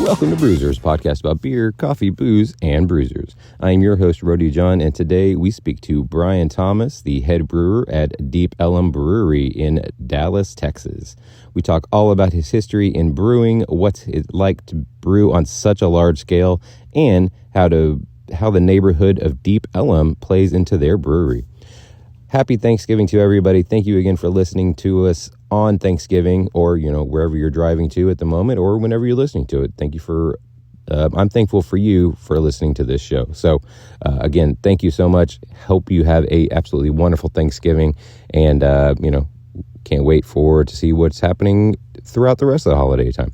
Welcome to Brewsers, podcast about beer, coffee, booze, and bruisers. I am your host, Rodeo John, and today we speak to Brian Thomas, the head brewer at Deep Ellum Brewery in Dallas, Texas. We talk all about his history in brewing, what's it like to brew on such a large scale, and how the neighborhood of Deep Ellum plays into their brewery. Happy Thanksgiving to everybody. Thank you again for listening to us on Thanksgiving or, wherever you're driving to at the moment or whenever you're listening to it. Thank you for, I'm thankful for you for listening to this show. So, again, thank you so much. Hope you have a absolutely wonderful Thanksgiving and, can't wait to see what's happening throughout the rest of the holiday time.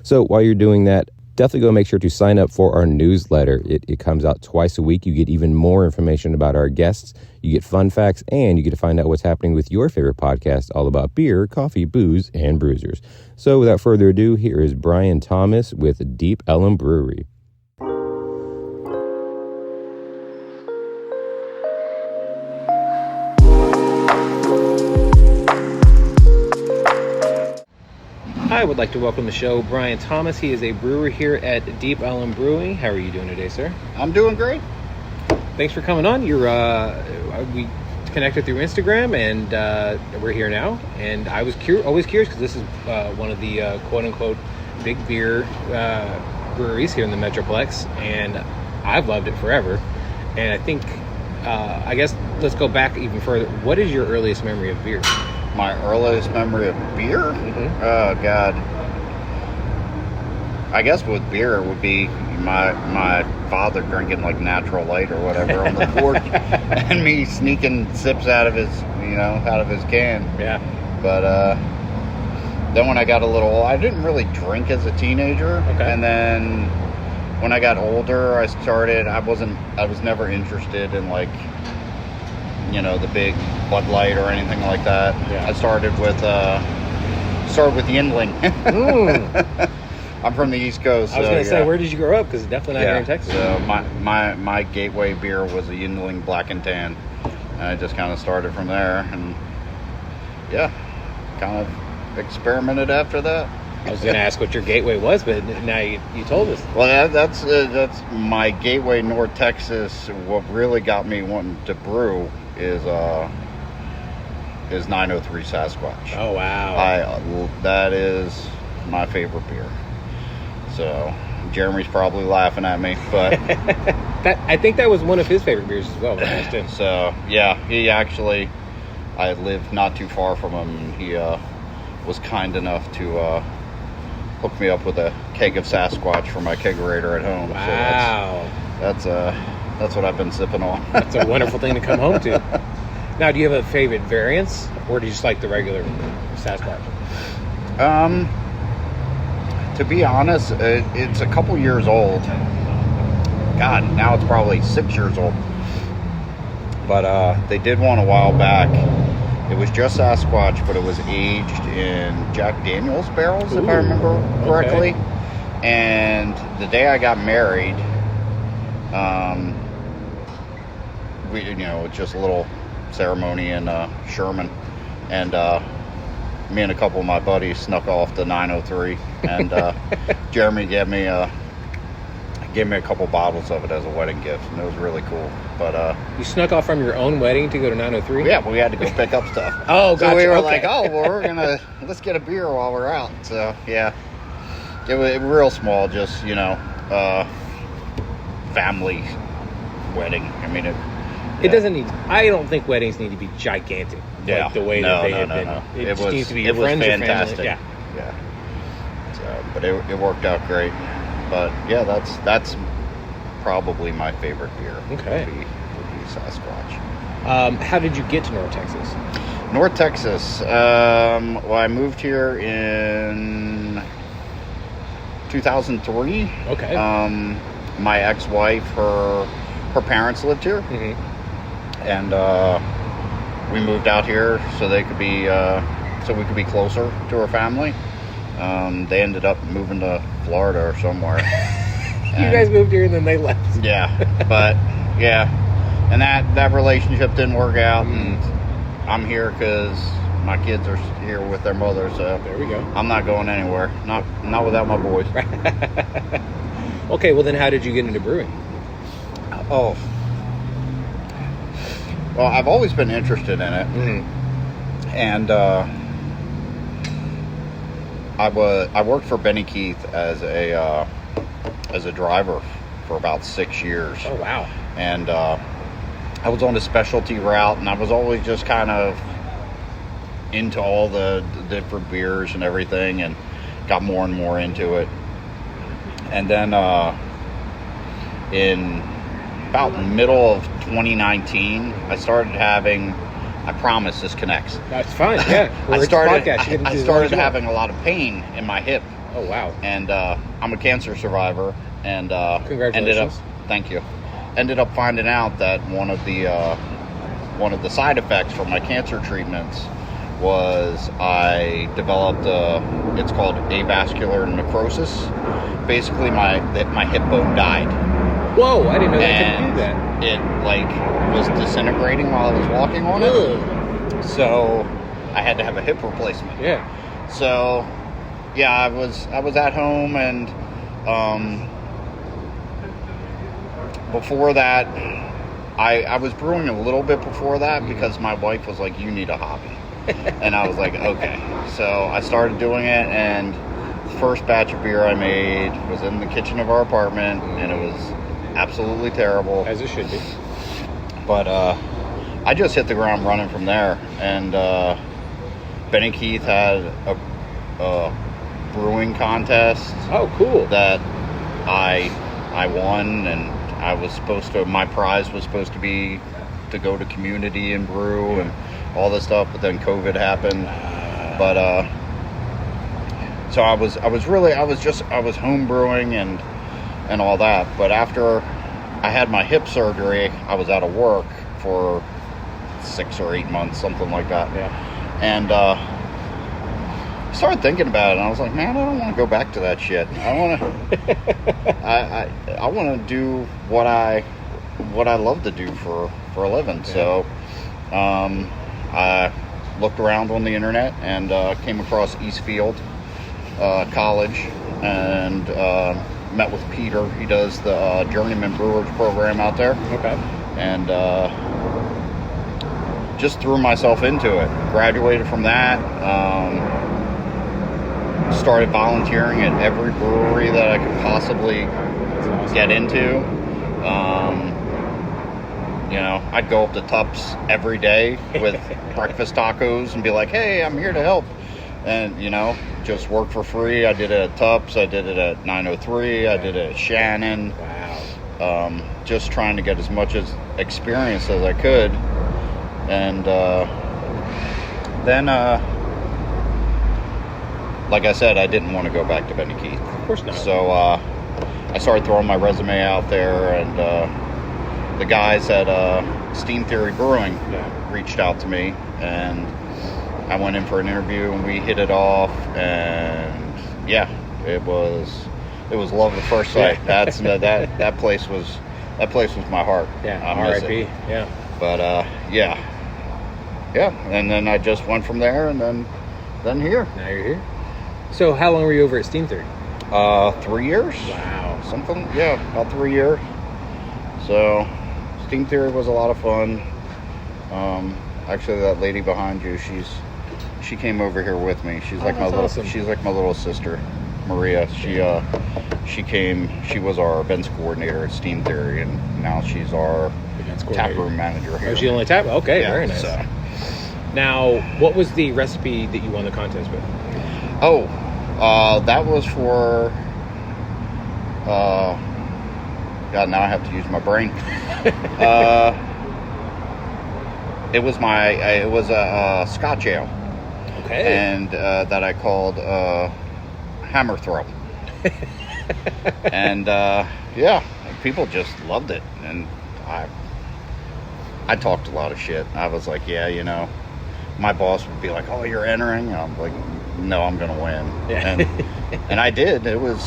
So while you're doing that, definitely go make sure to sign up for our newsletter. It comes out twice a week. You get even more information about our guests. You get fun facts, and you get to find out what's happening with your favorite podcast, all about beer, coffee, booze, and bruisers. So without further ado, here is Brian Thomas with Deep Ellum Brewery. I would like to welcome to the show Brian Thomas. He is a brewer here at Deep Ellum Brewing. How are you doing today, sir? I'm doing great. Thanks for coming on. We connected through Instagram, and we're here now. And I was always curious because this is one of the quote-unquote big beer breweries here in the Metroplex, and I've loved it forever. And I think, I guess, let's go back even further. What is your earliest memory of beer? My earliest memory of beer? Mm-hmm. Oh, God. I guess with beer, it would be my father drinking like Natural Light or whatever on the porch, and me sneaking sips out of his can. Yeah. But then when I got a little, I didn't really drink as a teenager. Okay. And then when I got older, I was never interested in the big Bud Light or anything like that. Yeah. I started with Yingling. I'm from the East Coast. I was going to say, where did you grow up? Because it's definitely not here in Texas. So my gateway beer was a Yingling Black and Tan. And I just kind of started from there, and kind of experimented after that. I was going to ask what your gateway was, but now you told us. Well, that's my gateway, North Texas. What really got me wanting to brew is 903 Sasquatch. Oh, wow. That is my favorite beer. So Jeremy's probably laughing at me, but I think that was one of his favorite beers as well. So he actually, I lived not too far from him, and he was kind enough to hook me up with a keg of Sasquatch for my kegerator at home. Wow. So that's what I've been sipping on. That's a wonderful thing to come home to. Now, do you have a favorite variance, or do you just like the regular Sasquatch? To be honest, it's a couple years old. God, now it's probably 6 years old. But they did one a while back. It was just Sasquatch, but it was aged in Jack Daniel's barrels, if I remember correctly. Okay. And the day I got married, it's just a little ceremony in Sherman, and me and a couple of my buddies snuck off the 903, and Jeremy gave me a couple bottles of it as a wedding gift, and it was really cool. But you snuck off from your own wedding to go to 903? Yeah, but we had to go pick up stuff. Oh, gotcha. So we were like, let's get a beer while we're out. So yeah, it was real small, just family wedding. I mean, it doesn't need. I don't think weddings need to be gigantic. Yeah, like the way that they have been. No. It just needs to be your friends or family. Yeah. So, but it worked out great. But yeah, that's probably my favorite beer. Okay. Would be Sasquatch. How did you get to North Texas? North Texas. Well, I moved here in 2003. Okay. My ex-wife, her parents lived here, and we moved out here so we could be closer to her family. They ended up moving to Florida or somewhere. You guys moved here and then they left. Yeah, but and that relationship didn't work out, and I'm here because my kids are here with their mother, so There we go. I'm not going anywhere. Not without my boys. Okay, well then how did you get into brewing? Oh. Well, I've always been interested in it. Mm-hmm. And I worked for Benny Keith as a driver for about 6 years. Oh, wow. And I was on a specialty route, and I was always just kind of into all the different beers and everything, and got more and more into it. And then in about the middle of 2019, I started having, I promise this connects. That's fine, yeah. I started having a lot of pain in my hip. Oh, wow. And I'm a cancer survivor, and Congratulations. ended up finding out that one of the side effects from my cancer treatments was I developed it's called avascular necrosis. Basically, my hip bone died. Whoa, I didn't know that And could do that. it was disintegrating while I was walking on it. Ugh. So I had to have a hip replacement. Yeah. So yeah, I was at home, and before that, I was brewing a little bit before that because my wife was like, "You need a hobby," and I was like, "Okay." So I started doing it, and the first batch of beer I made was in the kitchen of our apartment, and it was absolutely terrible. As it should be. But I just hit the ground running from there, and Benny Keith had a brewing contest. Oh, cool. That I won, and my prize was supposed to be to go to community and brew and all this stuff, but then COVID happened. But so I was home brewing and all that. But after I had my hip surgery, I was out of work for 6 or 8 months, something like that. Yeah. And I started thinking about it, and I was like, man, I don't want to go back to that shit. I want to I want to do what I love to do for a living. Yeah. So I looked around on the internet and came across Eastfield College, and met with Peter. He does the Journeyman Brewers program out there. Okay. And just threw myself into it. Graduated from that. Started volunteering at every brewery that I could possibly get into. I'd go up to Tups every day with breakfast tacos and be like, hey, I'm here to help. And, just work for free. I did it at Tups. I did it at 903. I did it at Shannon. Wow. Just trying to get as much experience as I could. And then, like I said, I didn't want to go back to Benny Keith. Of course not. So I started throwing my resume out there, and the guys at Steam Theory Brewing reached out to me, and I went in for an interview, and we hit it off, and yeah, it was love at first sight. That's that place was my heart. Yeah, R.I.P. Yeah. But yeah, and then I just went from there, and then here. Now you're here. So how long were you over at Steam Theory? 3 years. Wow. Something, yeah, about 3 years. So Steam Theory was a lot of fun. Actually, that lady behind you, she came over here with me. She's like awesome. She's like my little sister, Maria. She came. She was our events coordinator at Steam Theory, and now she's our tap room manager here. Oh, she only tap? Okay, yeah, very nice. So. Now, what was the recipe that you won the contest with? Oh, that was for. God, now I have to use my brain. It was a Scotch ale. Okay. And that I called Hammer Throw. And yeah, people just loved it. And I talked a lot of shit. I was like, yeah, my boss would be like, oh, you're entering? And I'm like, no, I'm going to win. Yeah. And I did. I was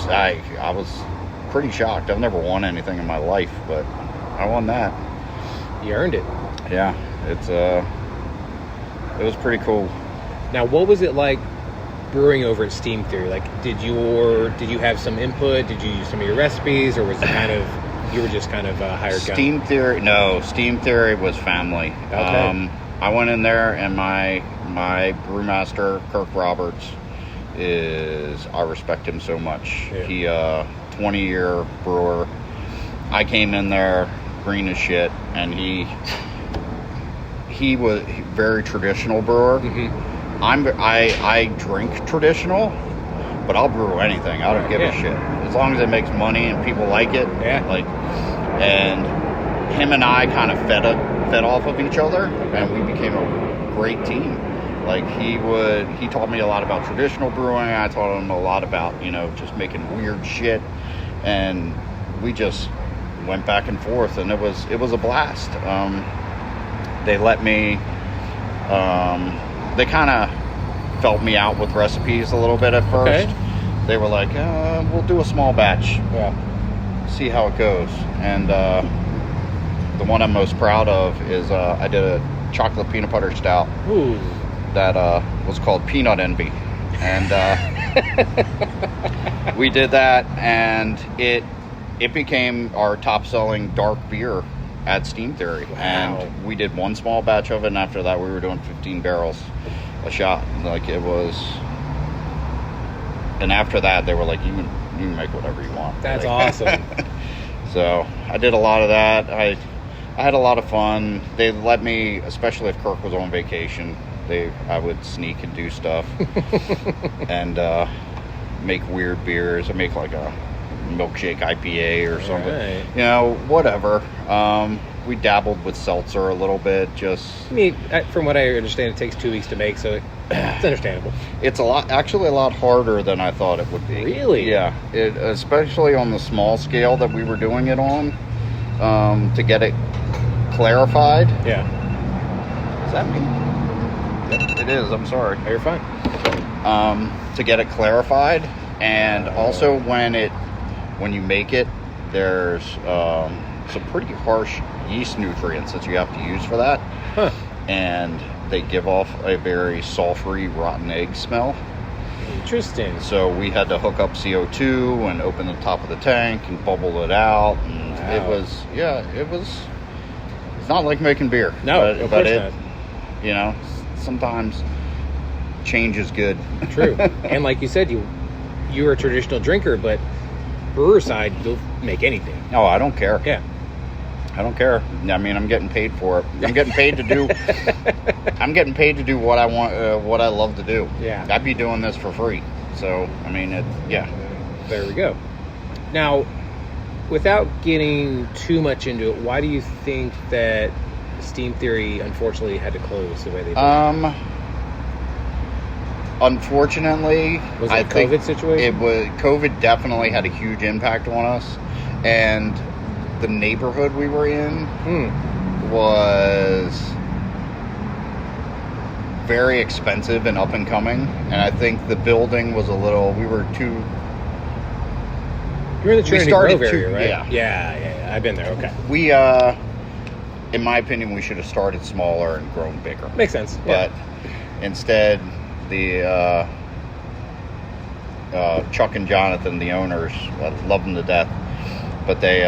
pretty shocked. I've never won anything in my life, but I won that. You earned it. Yeah, it was pretty cool. Now, what was it like brewing over at Steam Theory? Like, did you have some input? Did you use some of your recipes, or was it kind of you were just kind of hired gun? Steam Theory was family. Okay. I went in there, and my brewmaster Kirk Roberts I respect him so much. Yeah. He 20-year brewer. I came in there green as shit, and he was a very traditional brewer. Mm-hmm. I drink traditional, but I'll brew anything. I don't give a shit as long as it makes money and people like it. Yeah. And him and I kind of fed off of each other, and we became a great team. Like he taught me a lot about traditional brewing. I taught him a lot about just making weird shit, and we just went back and forth, and it was a blast. They let me. They kind of felt me out with recipes a little bit at first. Okay. They were like, "We'll do a small batch, see how it goes." And the one I'm most proud of is I did a chocolate peanut butter stout. Ooh. That was called Peanut Envy, and we did that, and it became our top-selling dark beer at Steam Theory. Wow. And we did one small batch of it, and after that we were doing 15 barrels a shot. Like it was, and after that they were like, you can make whatever you want. That's awesome. So I did a lot of that. I had a lot of fun. They let me, especially if Kirk was on vacation, I would sneak and do stuff and make weird beers. I make like a milkshake IPA or something. Right. Whatever. We dabbled with seltzer a little bit. I mean, from what I understand, it takes 2 weeks to make, so it's understandable. It's actually a lot harder than I thought it would be. Really? Yeah. Especially on the small scale that we were doing it on, to get it clarified. Yeah. Is that me? It is. I'm sorry. Oh, you're fine. To get it clarified, and also when you make it, there's some pretty harsh yeast nutrients that you have to use for that. Huh. And they give off a very sulfury, rotten egg smell. Interesting. So we had to hook up CO2 and open the top of the tank and bubble it out. And Wow. it's not like making beer. No, of course not. Sometimes change is good. True. And like you said, you're a traditional drinker, but brewer side, you'll make anything. Oh, I don't care. Yeah. I don't care. I mean, I'm getting paid for it. I'm getting paid to do. I'm getting paid to do what I want, what I love to do. Yeah. I'd be doing this for free. So, I mean, There we go. Now, without getting too much into it, why do you think that Steam Theory unfortunately had to close the way they did? Unfortunately, Was it I a think COVID situation? COVID definitely had a huge impact on us, and the neighborhood we were in was very expensive and up and coming, and I think the building was we were too. You're in the Trinity Grove area, right? Yeah. Yeah. I've been there. Okay. We, in my opinion, we should have started smaller and grown bigger. Makes sense. But instead, the Chuck and Jonathan, the owners, I love them to death, but they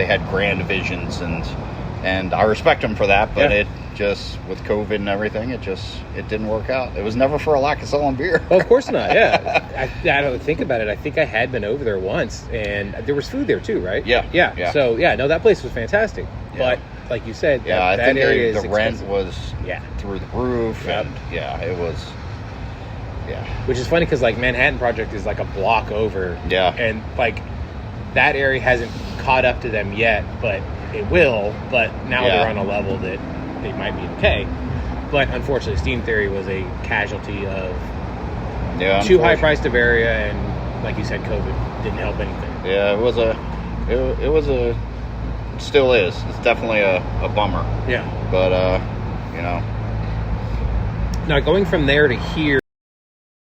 had grand visions, and I respect them for that. But it just, with COVID and everything, it didn't work out. It was never for a lack of selling beer. Well, of course not. Yeah. I don't think about it. I think I had been over there once, and there was food there too, right? Yeah. So that place was fantastic. Yeah. But like you said, I that think area is the rent expensive. was through the roof, and it was. Yeah. Which is funny because like Manhattan Project is like a block over. Yeah. And like that area hasn't caught up to them yet, but it will. But now they're on a level that they might be okay. But unfortunately, Steam Theory was a casualty of too high priced of area, and like you said, COVID didn't help anything. Yeah, it still is. It's definitely a bummer. Yeah. But Now going from there to here.